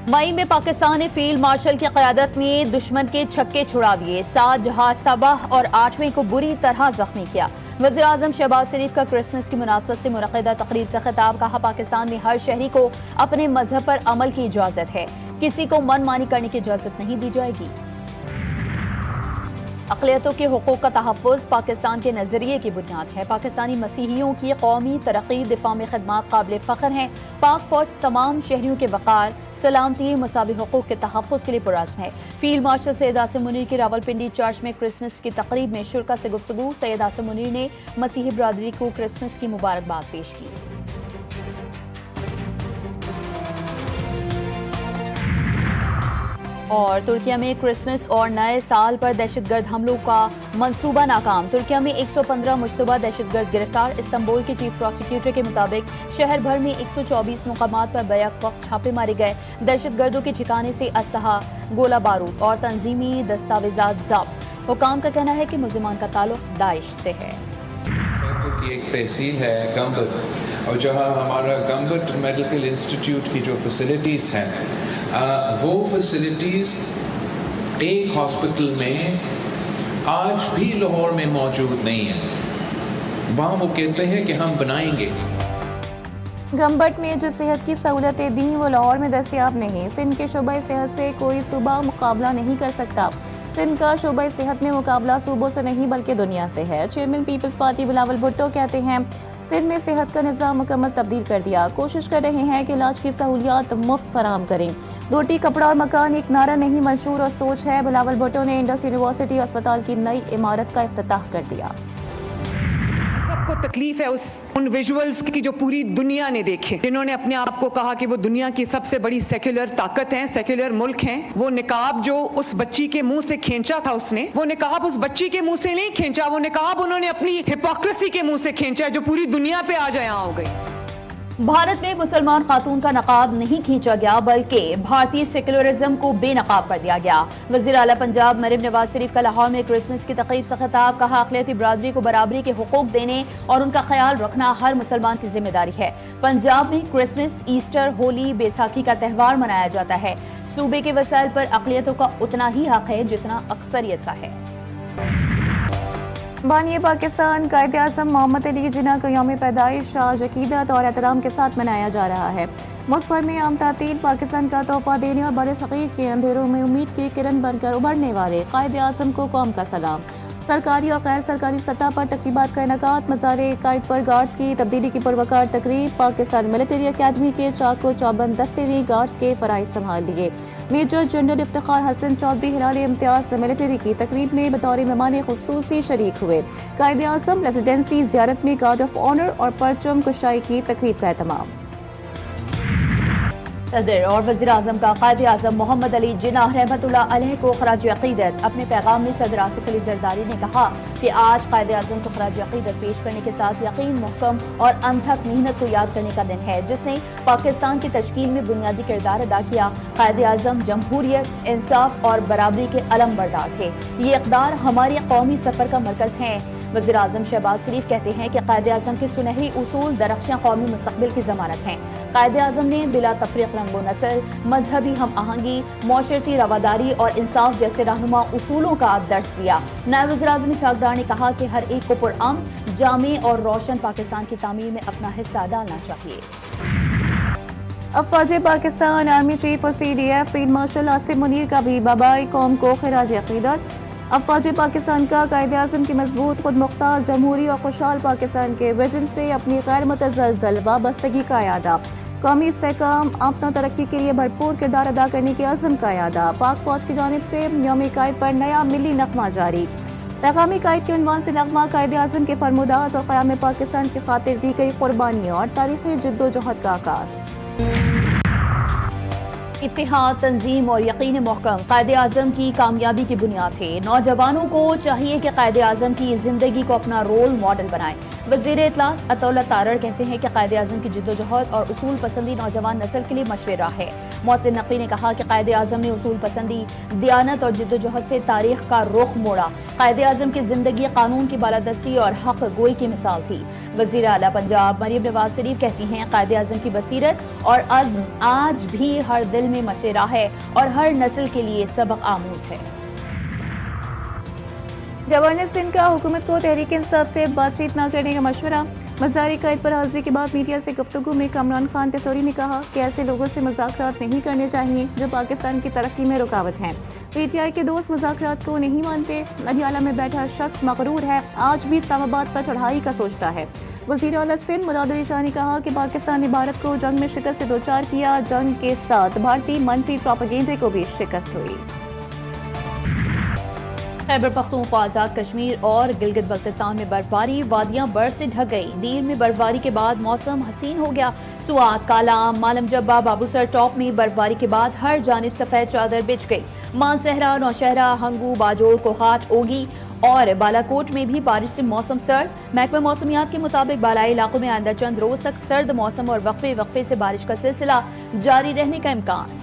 मई में पाकिस्तान ने field marshal की क़यादत में दुश्मन के छक्के छुड़ा दिए, 7 जहाज तबाह और 8वें को बुरी तरह जख्मी किया। वज़ीर-ए-आज़म शहबाज शरीफ का क्रिसमस की मुनासबत से मुनक़िदा तक़रीब से खिताब। कहा, पाकिस्तान में हर शहरी को अपने मजहब पर अमल की इजाज़त है, किसी को मनमानी करने की इजाज़त नहीं दी जाएगी। अक़लियतों के हुकूक़ का तहफ़्फ़ुज़ पाकिस्तान के नज़रिए की बुनियाद है। पाकिस्तानी मसीहियों की कौमी तरक्की दिफ़ा में ख़िदमत काबिल फ़ख्र हैं। पाक फ़ौज तमाम शहरियों के वक़ार, सलामती, मसावी हुकूक़ के तहफ़्फ़ुज़ के लिए पुरअज़्म है। फील्ड मार्शल सैयद आसिम मुनीर की रावलपिंडी चर्च में क्रिसमस की तक़रीब में शुरका से गुफ्तगू। सैयद आसिम मुनीर ने मसीही बरादरी को क्रिसमस की मुबारकबाद पेश की। और तुर्किया में क्रिसमस और नए साल पर दहशतगर्द हमलों का मंसूबा नाकाम। तुर्किया में 115 मुश्तबा दहशतगर्द गिरफ्तार। इस्तांबुल के चीफ प्रोसिक्यूटर के मुताबिक शहर भर में 124 मुकामात पर बैक वक्त छापे मारे गए। दहशतगर्दों के ठिकाने से असलहा, गोला बारूद और तंजीमी दस्तावेजात जब्त। हुकाम का कहना है कि मुलजिमान का ताल्लुक दाइश से है। की एक तहसील है गम्बट, और जहाँ हमारा गम्बट मेडिकल इंस्टीट्यूट की जो फैसिलिटीज़ हैं वो फैसिलिटीज़ एक हॉस्पिटल में आज भी लाहौर में मौजूद नहीं है। वहाँ वो कहते हैं कि हम बनाएंगे। गम्बट में जो सेहत की सहूलतें दी वो लाहौर में दस्तयाब नहीं। सिंध के शोबा सेहत से कोई सूबा मुकाबला नहीं कर सकता। सिंध का शोबा सेहत में मुकाबला सूबों से नहीं बल्कि दुनिया से है। Chairman Peoples Party Bilawal Bhutto कहते हैं, सिंध में सेहत का निज़ाम मुकम्मल तब्दील कर दिया। कोशिश कर रहे हैं कि इलाज की सहूलियात मुफ्त फराहम करें। रोटी, कपड़ा और मकान एक नारा नहीं, मंशूर और सोच है। बिलावल भुट्टो ने इंडस यूनिवर्सिटी अस्पताल की नई इमारत का इफ्तिताह कर दिया। सबको तकलीफ है उन विजुअल्स की जो पूरी दुनिया ने देखे, जिन्होंने अपने आप को कहा कि वो दुनिया की सबसे बड़ी सेक्युलर ताकत हैं, सेक्युलर मुल्क हैं। वो निकाब जो उस बच्ची के मुंह से खींचा था उसने, वो निकाब उस बच्ची के मुंह से नहीं खींचा, वो निकाब उन्होंने अपनी हिपोक्रेसी के मुंह से खींचा जो पूरी दुनिया पे आज यहाँ हो गई। भारत में मुसलमान खातून का नकाब नहीं खींचा गया बल्कि भारतीय सेकुलरिज्म को बेनकाब कर दिया गया। वज़ीर आला पंजाब मरीम नवाज शरीफ का लाहौर में क्रिसमस की तक़रीब से खिताब। कहा, अक़लियती बरादरी को बराबरी के हुकूक देने और उनका ख्याल रखना हर मुसलमान की जिम्मेदारी है। पंजाब में क्रिसमस, ईस्टर, होली, बैसाखी का त्यौहार मनाया जाता है। सूबे के वसाइल पर अक़लियतों का उतना ही हक है जितना अक्सरियत का है। बानी पाकिस्तान कायदे आज़म मोहम्मद अली जिन्ना का यौम पैदाइश आज अकीदत और एहतराम के साथ मनाया जा रहा है। मुल्क भर में आम तातील पाकिस्तान का तोहफा देने और बड़े सग़ीर के अंधेरों में उम्मीद की किरण बनकर उभरने वाले कायदे आज़म को कौम का सलाम। सरकारी और गैर सरकारी सतह पर तक़रीबात का इनेकात। मज़ार कायद पर गार्ड्स की तब्दीली की पुरवकार तकरीब। पाकिस्तान मिलिट्री अकेडमी के चाको चौबंद दस्ते ने गार्ड्स के फ़राइज़ संभाल लिए। मेजर जनरल इफ्तिखार हसन चौधरी हिलाल इम्तियाज़ मिलिट्री की तकरीब में बतौर मेहमान खुसूसी शरीक हुए। कायदे आज़म रेजिडेंसी ज़ियारत में गार्ड ऑफ ऑनर और परचम कुशाई की तकरीब का एहतमाम। सदर और वज़ीर आज़म का कायदे आज़म मोहम्मद अली जिन्नाह रहमतुल्लाह अलैह को खराज अक़ीदत। अपने पैगाम में सदर आसिफ अली ज़रदारी ने कहा कि आज कायदे आज़म को खराज अक़ीदत पेश करने के साथ यकीन, मुहकम और अनथक मेहनत को याद करने का दिन है जिसने पाकिस्तान की तश्कील में बुनियादी किरदार अदा किया। कायदे आज़म जमहूरियत, इंसाफ और बराबरी के अलम बरदार थे। ये इक़दार हमारे कौमी सफ़र का मरकज़ हैं। वज़ीर आज़म शहबाज शरीफ कहते हैं कि कायदे आज़म के सुनहरी उसूल दरख्शां कौमी मुस्तक़बिल की ज़मानत हैं। कायदे आज़म ने बिला तफ़रीक़ रंगो नस्ल, मजहबी हम आहंगी, मौशरती रवादारी और इंसाफ जैसे रहनुमा उसूलों का दर्स दिया। नायब वज़ीर आज़म इसहाक़ डार ने कहा कि हर एक को पुरअमन, जामे और रोशन पाकिस्तान की तामीर में अपना हिस्सा डालना चाहिए। अफ़वाज पाकिस्तान आर्मी चीफ और CDF field marshal Asim Munir का भी बाबाई कौम को खिराज अक़ीदत। अफ़वाज पाकिस्तान का कायदे आज़म की मजबूत, खुद मुख्तार, जमहूरी और खुशहाल पाकिस्तान के विजन से अपनी गैर मुतज़लज़ल वाबस्तगी का यादा। कौमी इस्तेहकाम, अपना तरक्की के लिए भरपूर किरदार अदा करने के अज़म का यादा। पाक फ़ौज की जानिब से यौम कायद पर नया मिली नग़मा जारी। पैगामी कायद के उन्वान से नग़मा कायदे आज़म के फरमुदात और क़याम पाकिस्तान की खातिर दी गई क़ुरबानियों और तारीख़ी जद्दोजहद का आगाज़। इत्तेहाद, तंजीम और यकीन महकम कायदे आज़म की कामयाबी की बुनियाद थे। नौजवानों को चाहिए कि कायदे आज़म की ज़िंदगी को अपना रोल मॉडल बनाएं। वज़ीर इत्तलात अतौला तारड़ कहते हैं कि कायद आज़म की जिद्दोजहद और उसूल पसंदी नौजवान नस्ल के लिए मशवरा है। मोहसिन नकवी ने कहा कि कायद आज़म ने उसूल पसंदी, दियानत और जिद्दोजहद से तारीख का रुख मोड़ा। कायद आज़म की जिंदगी कानून की बालादस्ती और हक गोई की मिसाल थी। वज़ीर आला पंजाब मरियम नवाज शरीफ कहती हैं कायद आज़म की बसीरत और अज़्म आज भी हर दिल में मशवरा है और हर नस्ल के लिए सबक आमूज है। गवर्नर सिंध का हुकूमत को तहरीक इंसाफ से बातचीत न करने का मशवरा। मज़ारी कायद पर हाजिरी के बाद मीडिया से गुफ्तगू में कामरान खान तेसोरी ने कहा कि ऐसे लोगों से मुज़ाकरात नहीं करने चाहिए जो पाकिस्तान की तरक्की में रुकावट हैं। PTI के दोस्त मुज़ाकरात को नहीं मानते। अडियाला में बैठा शख्स मगरूर है, आज भी इस्लामाबाद पर चढ़ाई का सोचता है। वज़ीर आला सिंध मुराद अली शाह ने कहा कि पाकिस्तान ने भारत को जंग में शिकस्त से दो चार किया, जंग के साथ भारतीय मनफी प्रोपेगेंडे को भी शिकस्त हुई। खैबर पख्तूनख्वा, आज़ाद कश्मीर और गिलगित बल्तिस्तान में बर्फबारी, वादियां बर्फ से ढक गई। दीर में बर्फबारी के बाद मौसम हसीन हो गया। सुआत, कालाम, मालम जब्बा, बाबूसर टॉप में बर्फबारी के बाद हर जानिब सफेद चादर बिछ गई। मानसहरा, नौशहरा, हंगू, बाजोड़, कोहाट, ओगी और बालाकोट में भी बारिश से मौसम सर्द। महकमा मौसमियात के मुताबिक बालाई इलाकों में आइंदा चंद रोज तक सर्द मौसम और वक्फे वक्फे से बारिश का सिलसिला जारी रहने का इम्कान।